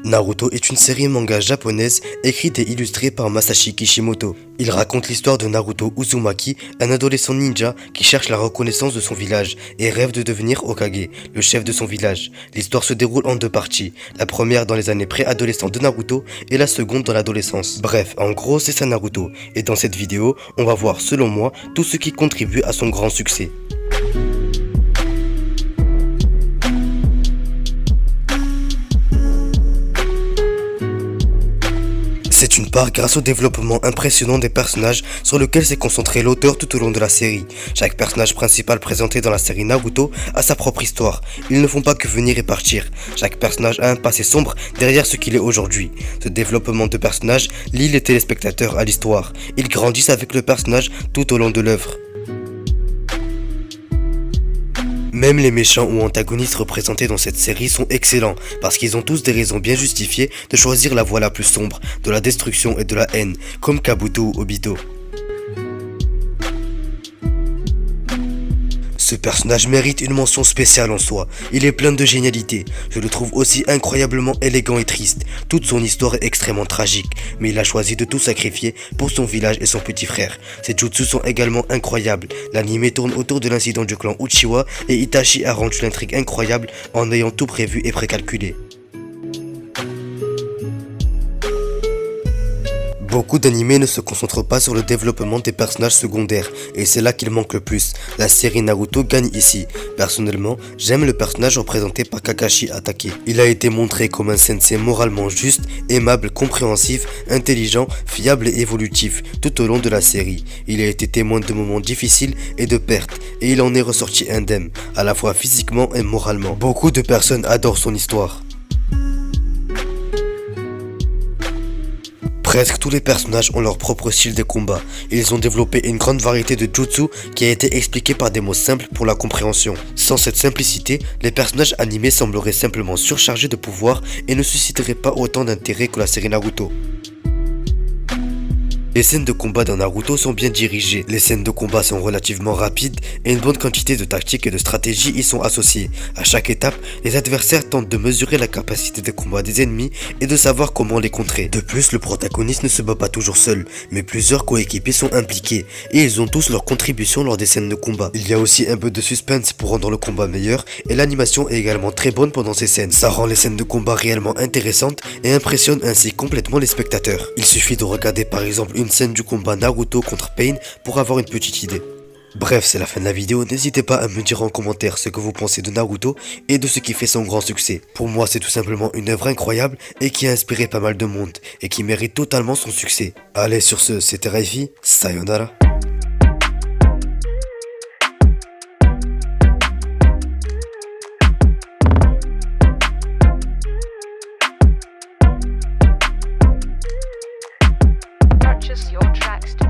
Naruto est une série manga japonaise écrite et illustrée par Masashi Kishimoto. Il raconte l'histoire de Naruto Uzumaki, un adolescent ninja qui cherche la reconnaissance de son village et rêve de devenir Hokage, le chef de son village. L'histoire se déroule en deux parties, la première dans les années pré-adolescentes de Naruto et la seconde dans l'adolescence. Bref, en gros c'est ça Naruto, et dans cette vidéo, on va voir selon moi tout ce qui contribue à son grand succès. C'est une part grâce au développement impressionnant des personnages sur lequel s'est concentré l'auteur tout au long de la série. Chaque personnage principal présenté dans la série Naruto a sa propre histoire. Ils ne font pas que venir et partir. Chaque personnage a un passé sombre derrière ce qu'il est aujourd'hui. Ce développement de personnages lie les téléspectateurs à l'histoire. Ils grandissent avec le personnage tout au long de l'œuvre. Même les méchants ou antagonistes représentés dans cette série sont excellents, parce qu'ils ont tous des raisons bien justifiées de choisir la voie la plus sombre, de la destruction et de la haine, comme Kabuto ou Obito. Ce personnage mérite une mention spéciale en soi, il est plein de génialité, je le trouve aussi incroyablement élégant et triste, toute son histoire est extrêmement tragique, mais il a choisi de tout sacrifier pour son village et son petit frère. Ses jutsus sont également incroyables, l'anime tourne autour de l'incident du clan Uchiwa et Itachi a rendu l'intrigue incroyable en ayant tout prévu et précalculé. Beaucoup d'animés ne se concentrent pas sur le développement des personnages secondaires, et c'est là qu'il manque le plus. La série Naruto gagne ici. Personnellement, j'aime le personnage représenté par Kakashi Hatake. Il a été montré comme un sensei moralement juste, aimable, compréhensif, intelligent, fiable et évolutif tout au long de la série. Il a été témoin de moments difficiles et de pertes, et il en est ressorti indemne, à la fois physiquement et moralement. Beaucoup de personnes adorent son histoire. Presque tous les personnages ont leur propre style de combat. Ils ont développé une grande variété de jutsu qui a été expliquée par des mots simples pour la compréhension. Sans cette simplicité, les personnages animés sembleraient simplement surchargés de pouvoir et ne susciteraient pas autant d'intérêt que la série Naruto. Les scènes de combat dans Naruto sont bien dirigées, les scènes de combat sont relativement rapides et une bonne quantité de tactiques et de stratégies y sont associées. À chaque étape, les adversaires tentent de mesurer la capacité de combat des ennemis et de savoir comment les contrer. De plus, le protagoniste ne se bat pas toujours seul, mais plusieurs coéquipiers sont impliqués et ils ont tous leur contribution lors des scènes de combat. Il y a aussi un peu de suspense pour rendre le combat meilleur et l'animation est également très bonne pendant ces scènes. Ça rend les scènes de combat réellement intéressantes et impressionne ainsi complètement les spectateurs. Il suffit de regarder par exemple une scène du combat Naruto contre Pain pour avoir une petite idée. Bref, c'est la fin de la vidéo, n'hésitez pas à me dire en commentaire ce que vous pensez de Naruto et de ce qui fait son grand succès. Pour moi, c'est tout simplement une œuvre incroyable et qui a inspiré pas mal de monde et qui mérite totalement son succès. Allez, sur ce, c'était Raifi, sayonara. Purchase your tracks today.